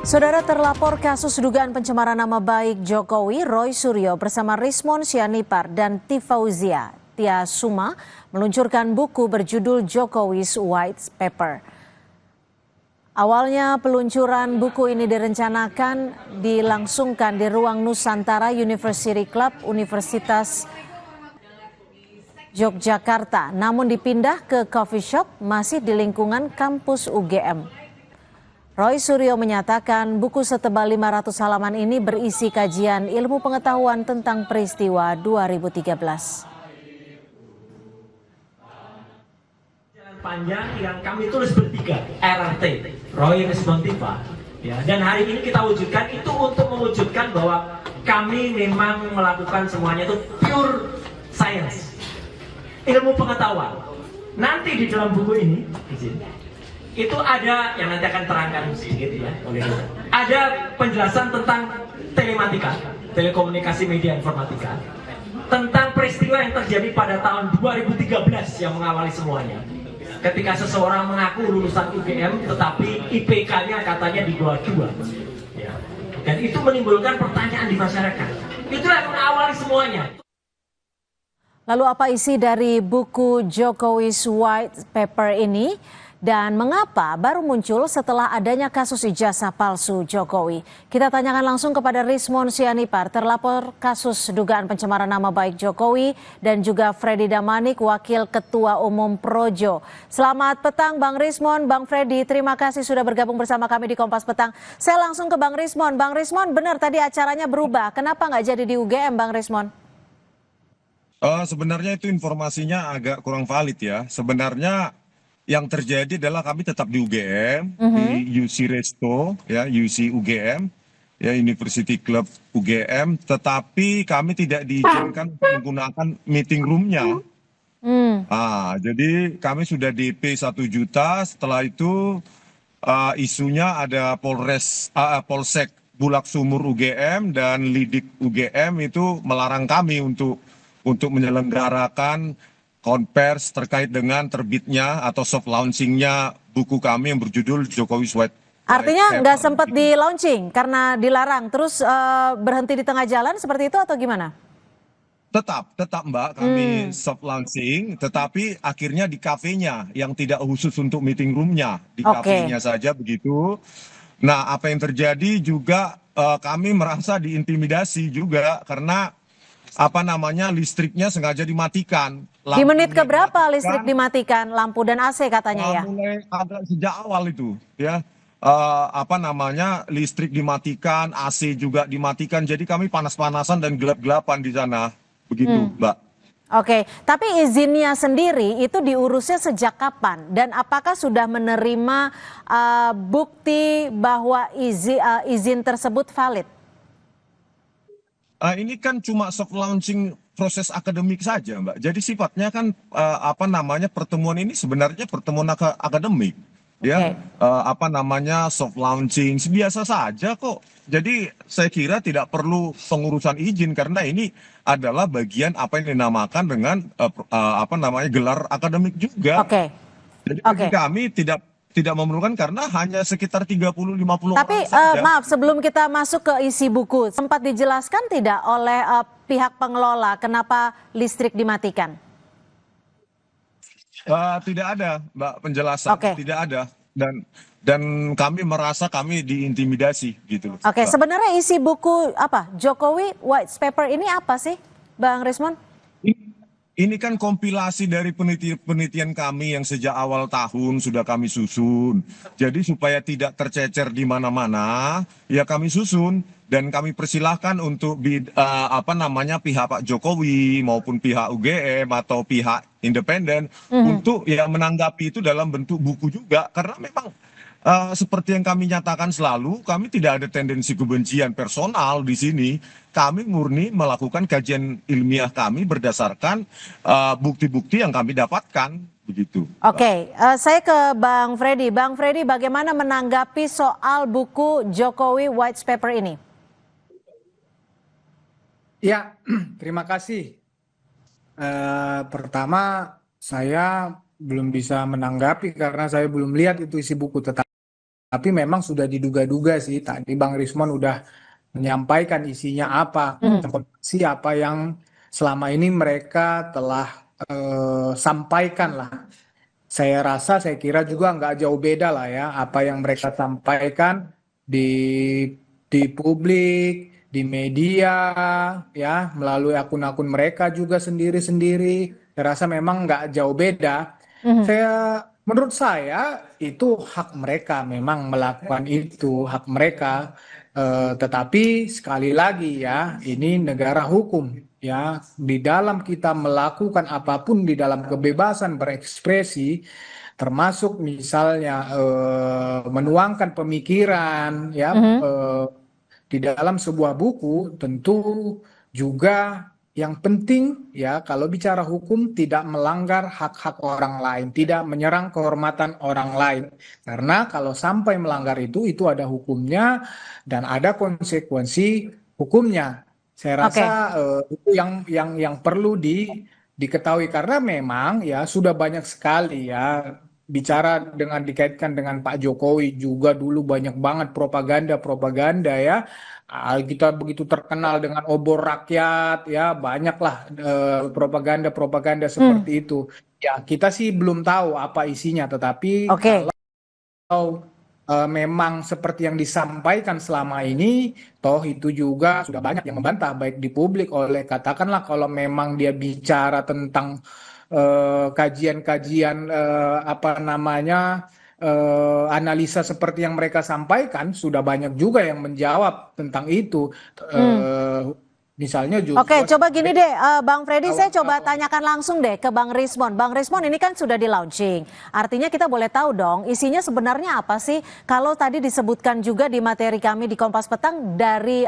Saudara, terlapor kasus dugaan pencemaran nama baik Jokowi, Roy Suryo bersama Rismon Sianipar dan Tifauzia Tia Suma meluncurkan buku berjudul Jokowi's White Paper. Awalnya peluncuran buku ini direncanakan dilangsungkan di ruang Nusantara University Club Universitas Yogyakarta, namun dipindah ke coffee shop masih di lingkungan kampus UGM. Roy Suryo menyatakan buku setebal 500 halaman ini berisi kajian ilmu pengetahuan tentang peristiwa 2013. Jalan panjang yang kami tulis bertiga, RRT, Roy Rismon Tifa. Ya, dan hari ini kita wujudkan itu untuk mewujudkan bahwa kami memang melakukan semuanya itu pure science, ilmu pengetahuan. Nanti di dalam buku ini, itu ada yang nanti akan terangkan sedikit ya oleh kita. Ada penjelasan tentang telematika, telekomunikasi media informatika, tentang peristiwa yang terjadi pada tahun 2013 yang mengawali semuanya. Ketika seseorang mengaku lulusan UGM tetapi IPK-nya katanya di bawah 2. Ya. Dan itu menimbulkan pertanyaan di masyarakat. Itulah yang mengawali semuanya. Lalu apa isi dari buku Jokowi's White Paper ini? Dan mengapa baru muncul setelah adanya kasus ijazah palsu Jokowi? Kita tanyakan langsung kepada Rismon Sianipar, terlapor kasus dugaan pencemaran nama baik Jokowi, dan juga Freddy Damanik, Wakil Ketua Umum Projo. Selamat petang Bang Rismon, Bang Freddy, terima kasih sudah bergabung bersama kami di Kompas Petang. Saya langsung ke Bang Rismon. Bang Rismon, benar tadi acaranya berubah, kenapa nggak jadi di UGM Bang Rismon? Sebenarnya itu informasinya agak kurang valid ya. Sebenarnya yang terjadi adalah kami tetap di UGM, di UC Resto, ya UC UGM, ya University Club UGM, tetapi kami tidak diizinkan untuk menggunakan meeting room-nya. Jadi kami sudah DP 1 juta, setelah itu isunya ada Polsek Bulak Sumur UGM dan Lidik UGM itu melarang kami untuk menyelenggarakan konvers terkait dengan terbitnya atau soft launchingnya buku kami yang berjudul Jokowi's White. Artinya nggak sempat di launching karena dilarang, terus berhenti di tengah jalan seperti itu atau gimana? Tetap Mbak, kami soft launching, tetapi akhirnya di kafenya yang tidak khusus untuk meeting roomnya, di kafenya saja begitu. Nah, apa yang terjadi juga kami merasa diintimidasi juga karena listriknya sengaja dimatikan. Di menit keberapa listrik dimatikan, lampu dan AC katanya ya? Mulai agak sejak awal itu ya. Listrik dimatikan, AC juga dimatikan. Jadi kami panas-panasan dan gelap-gelapan di sana. Begitu, Mbak. Oke, tapi izinnya sendiri itu diurusnya sejak kapan? Dan apakah sudah menerima bukti bahwa izin tersebut valid? Ini kan cuma soft launching proses akademik saja, Mbak. Jadi sifatnya kan pertemuan ini sebenarnya pertemuan akademik, ya. Soft launching biasa saja kok. Jadi saya kira tidak perlu pengurusan izin karena ini adalah bagian apa yang dinamakan dengan gelar akademik juga. Jadi bagi kami tidak memerlukan karena hanya sekitar 30-50 Tapi orang saja. maaf, sebelum kita masuk ke isi buku, sempat dijelaskan tidak oleh pihak pengelola kenapa listrik dimatikan? Tidak ada, Mbak, penjelasan. Tidak ada. Dan kami merasa kami diintimidasi gitu. Sebenarnya isi buku apa? Jokowi White Paper ini apa sih, Bang Rismon? Ini kan kompilasi dari penelitian kami yang sejak awal tahun sudah kami susun. Jadi supaya tidak tercecer di mana-mana, ya kami susun dan kami persilahkan untuk pihak Pak Jokowi maupun pihak UGM atau pihak independen untuk ya menanggapi itu dalam bentuk buku juga karena memang seperti yang kami nyatakan selalu, kami tidak ada tendensi kebencian personal di sini. Kami murni melakukan kajian ilmiah kami berdasarkan bukti-bukti yang kami dapatkan, begitu. Saya ke Bang Freddy. Bang Freddy, bagaimana menanggapi soal buku Jokowi White Paper ini? Ya, terima kasih. Pertama, saya belum bisa menanggapi karena saya belum lihat itu isi buku. tapi memang sudah diduga-duga sih. Tadi Bang Rismon udah menyampaikan isinya apa, apa yang selama ini mereka telah sampaikan lah. Saya kira juga nggak jauh beda lah ya apa yang mereka sampaikan di publik, di media, ya melalui akun-akun mereka juga sendiri-sendiri. Saya rasa memang nggak jauh beda. Menurut saya itu hak mereka memang melakukan itu hak mereka. Tetapi sekali lagi ya ini negara hukum. Ya, di dalam kita melakukan apapun di dalam kebebasan berekspresi, termasuk misalnya menuangkan pemikiran, ya, di dalam sebuah buku, tentu juga yang penting ya kalau bicara hukum tidak melanggar hak-hak orang lain, tidak menyerang kehormatan orang lain. Karena kalau sampai melanggar itu ada hukumnya dan ada konsekuensi hukumnya. Saya rasa itu yang perlu diketahui karena memang ya sudah banyak sekali ya bicara dikaitkan dengan Pak Jokowi juga dulu banyak banget propaganda ya. Kita begitu terkenal dengan obor rakyat ya banyaklah propaganda seperti itu. Ya kita sih belum tahu apa isinya tetapi kalau memang seperti yang disampaikan selama ini, toh itu juga sudah banyak yang membantah, baik di publik oleh katakanlah kalau memang dia bicara tentang kajian-kajian analisa seperti yang mereka sampaikan, sudah banyak juga yang menjawab tentang itu. Misalnya juga. Oke, coba gini deh, Bang Freddy, saya coba tanyakan langsung deh ke Bang Rismon. Bang Rismon, ini kan sudah di launching. Artinya kita boleh tahu dong, isinya sebenarnya apa sih? Kalau tadi disebutkan juga di materi kami di Kompas Petang dari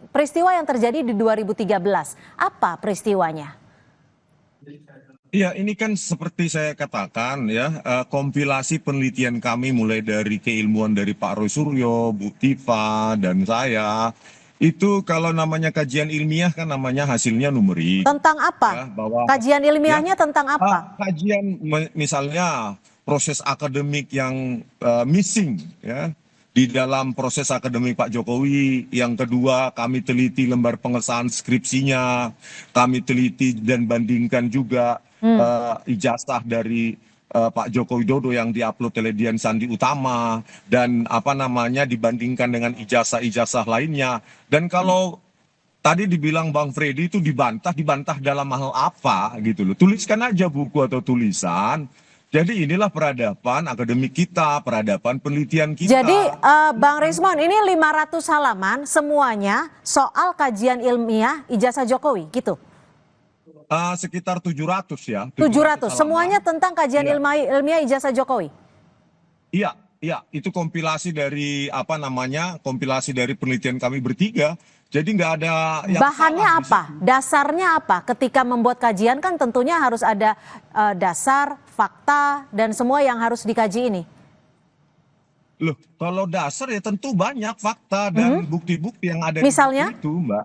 peristiwa yang terjadi di 2013. Apa peristiwanya? Iya, ini kan seperti saya katakan ya, kompilasi penelitian kami mulai dari keilmuan dari Pak Roy Suryo, Bu Tifa, dan saya. Itu kalau namanya kajian ilmiah kan namanya hasilnya numerik. Tentang apa? Ya, bahwa, kajian ilmiahnya tentang apa? Kajian misalnya proses akademik yang missing ya di dalam proses akademik Pak Jokowi. Yang kedua, kami teliti lembar pengesahan skripsinya, kami teliti dan bandingkan juga ijazah dari Pak Joko Widodo yang diupload oleh Dian Sandi Utama dan dibandingkan dengan ijazah-ijazah lainnya. Dan kalau tadi dibilang Bang Freddy itu dibantah dalam hal apa gitu loh. Tuliskan aja buku atau tulisan. Jadi inilah peradaban akademik kita, peradaban penelitian kita. Jadi Bang Rismon, ini 500 halaman semuanya soal kajian ilmiah ijazah Jokowi gitu? Sekitar 700 ya. 700, semuanya tentang kajian ilmiah ijazah Jokowi? Iya, itu kompilasi dari kompilasi dari penelitian kami bertiga. Jadi nggak ada yang bahannya apa? Dasarnya apa? Ketika membuat kajian kan tentunya harus ada dasar, fakta, dan semua yang harus dikaji ini. Loh, kalau dasar ya tentu banyak fakta dan bukti-bukti yang ada misalnya? Di buku itu, Mbak.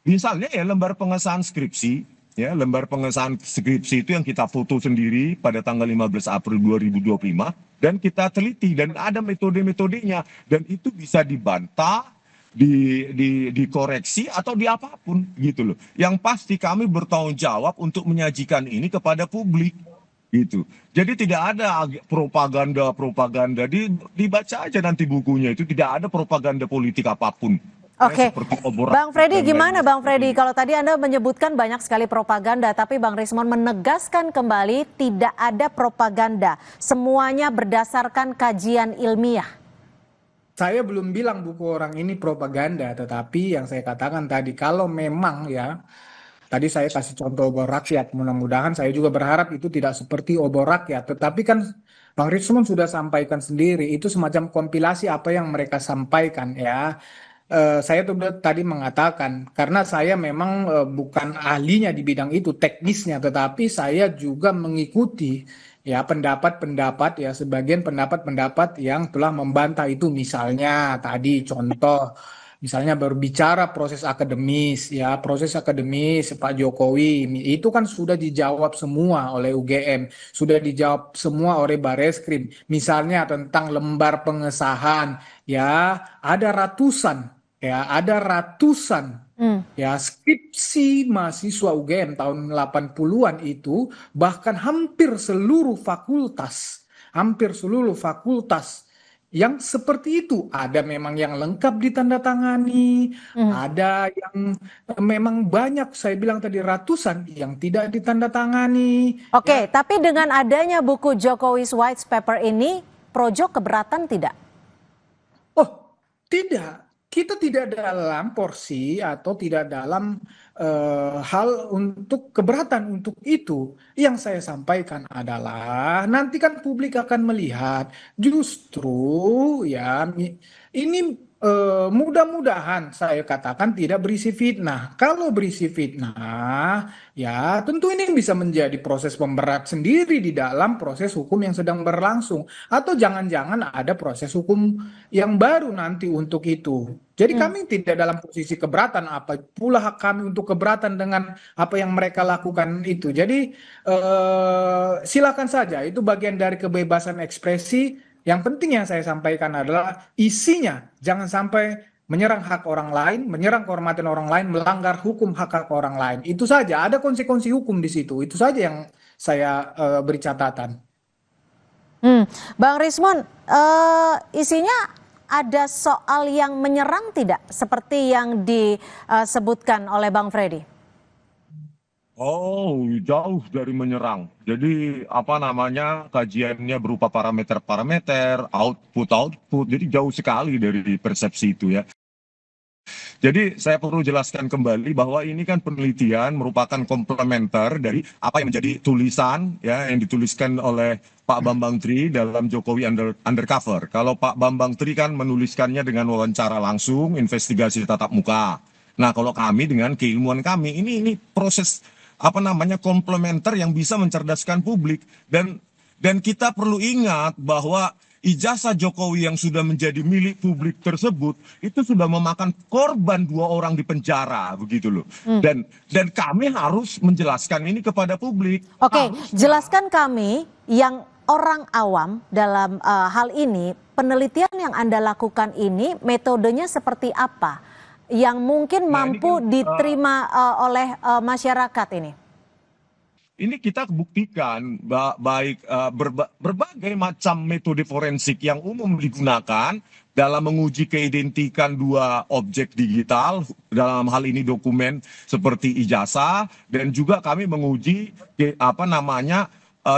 Misalnya ya lembar pengesahan skripsi. Ya, lembar pengesahan skripsi itu yang kita foto sendiri pada tanggal 15 April 2025 dan kita teliti dan ada metode-metodenya dan itu bisa dibantah, dikoreksi atau di apapun gitu loh. Yang pasti kami bertanggung jawab untuk menyajikan ini kepada publik gitu. Jadi tidak ada propaganda, dibaca aja nanti bukunya itu tidak ada propaganda politik apapun. Oke, Bang Freddy gimana Bang Freddy? Kalau tadi Anda menyebutkan banyak sekali propaganda, tapi Bang Rismon menegaskan kembali tidak ada propaganda. Semuanya berdasarkan kajian ilmiah. Saya belum bilang buku orang ini propaganda, tetapi yang saya katakan tadi, kalau memang ya, tadi saya kasih contoh obor rakyat, mudah-mudahan saya juga berharap itu tidak seperti obor rakyat. Tetapi kan Bang Rismon sudah sampaikan sendiri, itu semacam kompilasi apa yang mereka sampaikan ya. Saya tadi mengatakan karena saya memang bukan ahlinya di bidang itu teknisnya, tetapi saya juga mengikuti ya pendapat-pendapat ya sebagian pendapat-pendapat yang telah membantah itu, misalnya tadi contoh Misalnya berbicara proses akademis, ya proses akademis Pak Jokowi itu kan sudah dijawab semua oleh UGM, sudah dijawab semua oleh Bareskrim. Misalnya tentang lembar pengesahan, ya ada ratusan Hmm. ya skripsi mahasiswa UGM tahun 80-an itu, bahkan hampir seluruh fakultas yang seperti itu. Ada memang yang lengkap ditandatangani, Hmm. ada yang memang banyak, saya bilang tadi ratusan yang tidak ditandatangani. Ya, Oke, tapi dengan adanya buku Jokowi's White Paper ini, Projo keberatan tidak? oh, tidak. Kita tidak dalam porsi atau tidak dalam hal untuk keberatan untuk itu. Yang saya sampaikan adalah nanti kan publik akan melihat justru ya ini mudah-mudahan saya katakan tidak berisi fitnah. Kalau berisi fitnah, ya tentu ini bisa menjadi proses pemberat sendiri di dalam proses hukum yang sedang berlangsung. Atau jangan-jangan ada proses hukum yang baru nanti untuk itu. Jadi Hmm. kami tidak dalam posisi keberatan, apa pula hak kami untuk keberatan dengan apa yang mereka lakukan itu. Jadi silakan saja, itu bagian dari kebebasan ekspresi. Yang penting yang saya sampaikan adalah isinya, jangan sampai menyerang hak orang lain, menyerang kehormatan orang lain, melanggar hukum hak-hak orang lain. Itu saja, ada konsekuensi hukum di situ. Itu saja yang saya beri catatan. Hmm. Bang Rismon, isinya ada soal yang menyerang tidak? Seperti yang disebutkan oleh Bang Freddy? Oh, jauh dari menyerang. Jadi apa namanya kajiannya berupa parameter-parameter, output-output. Jadi jauh sekali dari persepsi itu ya. Jadi saya perlu jelaskan kembali bahwa ini kan penelitian merupakan komplementer dari apa yang menjadi tulisan ya yang dituliskan oleh Pak Bambang Tri dalam Jokowi Undercover. Kalau Pak Bambang Tri kan menuliskannya dengan wawancara langsung, investigasi tatap muka. Nah, kalau kami dengan keilmuan kami ini proses apa namanya komplementer yang bisa mencerdaskan publik dan kita perlu ingat bahwa ijazah Jokowi yang sudah menjadi milik publik tersebut itu sudah memakan korban 2 orang di penjara begitu loh. Dan kami harus menjelaskan ini kepada publik. Oke, jelaskan kami yang orang awam dalam hal ini, penelitian yang Anda lakukan ini metodenya seperti apa? Yang mungkin Nah, ini mampu kan, diterima oleh masyarakat ini? ini kita buktikan baik berbagai macam metode forensik yang umum digunakan dalam menguji keidentikan 2 objek digital, dalam hal ini dokumen seperti ijazah, dan juga kami menguji apa namanya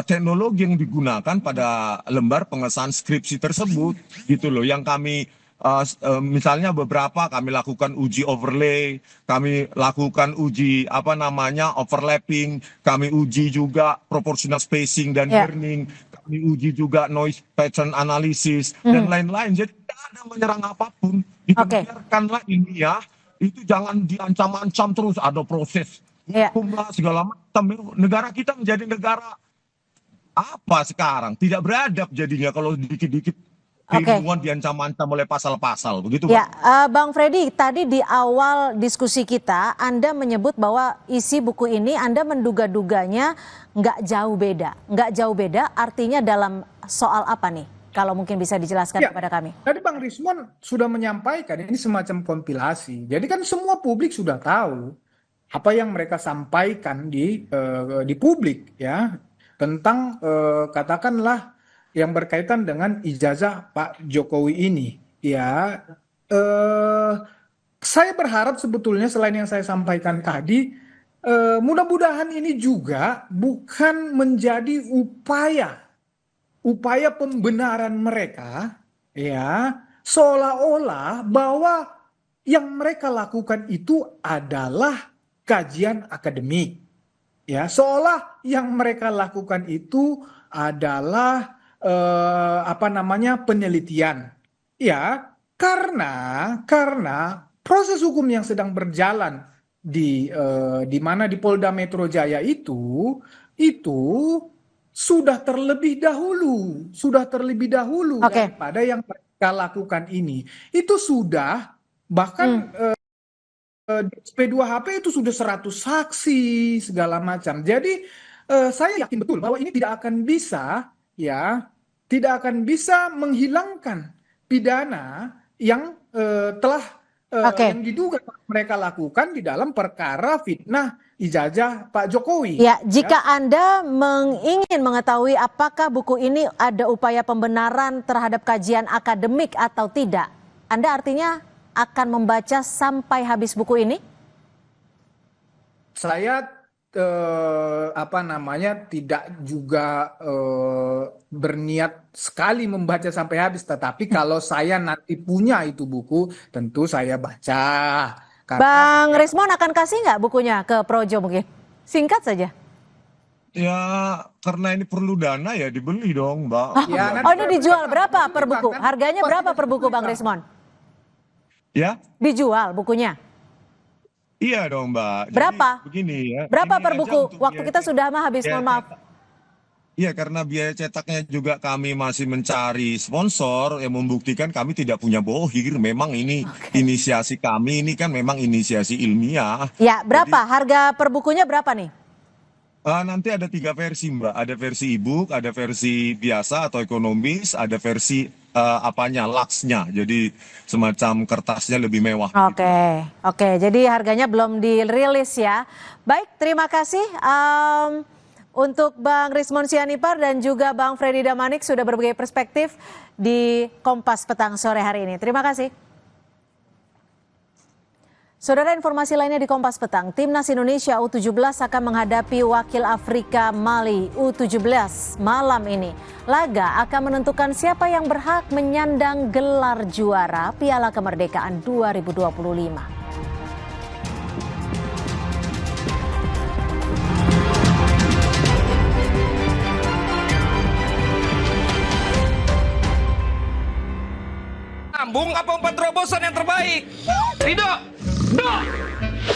teknologi yang digunakan pada lembar pengesahan skripsi tersebut gitu loh, yang kami misalnya beberapa kami lakukan uji overlay, kami lakukan uji apa namanya overlapping, kami uji juga proportional spacing dan burning, kami uji juga noise pattern analysis dan lain-lain. Jadi tidak ada menyerang apapun, biarkanlah ini ya, itu jangan diancam-ancam terus ada proses hukum lah segala macam. Negara kita menjadi negara apa sekarang? Tidak beradab jadinya kalau dikit-dikit keilmuan diancam-ancam oleh pasal-pasal, begitu Ya, Pak? Bang Freddy, tadi di awal diskusi kita, Anda menyebut bahwa isi buku ini Anda menduga-duganya nggak jauh beda. Nggak jauh beda artinya dalam soal apa nih? Kalau mungkin bisa dijelaskan kepada kami. Tadi Bang Rismon sudah menyampaikan ini semacam kompilasi. Jadi kan semua publik sudah tahu apa yang mereka sampaikan di publik ya tentang katakanlah yang berkaitan dengan ijazah Pak Jokowi ini, ya. Saya berharap sebetulnya selain yang saya sampaikan tadi, mudah-mudahan ini juga bukan menjadi upaya pembenaran mereka, ya, seolah-olah bahwa yang mereka lakukan itu adalah kajian akademik, ya, seolah yang mereka lakukan itu adalah apa namanya penelitian, ya, karena proses hukum yang sedang berjalan di mana di Polda Metro Jaya itu sudah terlebih dahulu daripada yang mereka lakukan ini, itu sudah Bahkan P2HP itu sudah 100 saksi segala macam. Jadi saya yakin betul bahwa ini tidak akan bisa menghilangkan pidana yang yang diduga mereka lakukan di dalam perkara fitnah ijazah Pak Jokowi. Ya, jika Anda ingin mengetahui apakah buku ini ada upaya pembenaran terhadap kajian akademik atau tidak, Anda artinya akan membaca sampai habis buku ini? Saya tidak juga berniat sekali membaca sampai habis, tetapi kalau saya nanti punya itu buku, tentu saya baca. Bang Rismon akan kasih nggak bukunya ke Projo mungkin? Singkat saja. Ya, karena ini perlu dana ya dibeli dong, Mbak. Oh, ini dijual berapa per buku? Harganya berapa per buku, Bang Rismon? Ya? Dijual bukunya? Iya dong, Mbak. Berapa? Jadi begini ya. Berapa ini per aja buku? untuk Waktu kita sudah habis, mohon maaf. Iya, karena biaya cetaknya juga kami masih mencari sponsor yang membuktikan kami tidak punya bohir. Memang ini inisiasi kami, ini kan memang inisiasi ilmiah. Ya, berapa? Harga per bukunya berapa nih? Nanti ada 3 versi, Mbak. Ada versi e-book, ada versi biasa atau ekonomis, ada versi laksnya. Jadi semacam kertasnya lebih mewah. Oke. Jadi harganya belum dirilis ya. Baik, terima kasih untuk Bang Rismon Sianipar dan juga Bang Freddy Damanik sudah berbagi perspektif di Kompas Petang sore hari ini. Terima kasih. Saudara, informasi lainnya di Kompas Petang, Timnas Indonesia U17 akan menghadapi wakil Afrika Mali U17 malam ini. Laga akan menentukan siapa yang berhak menyandang gelar juara Piala Kemerdekaan 2025. Ambung apa umpan terobosan yang terbaik? Ridho,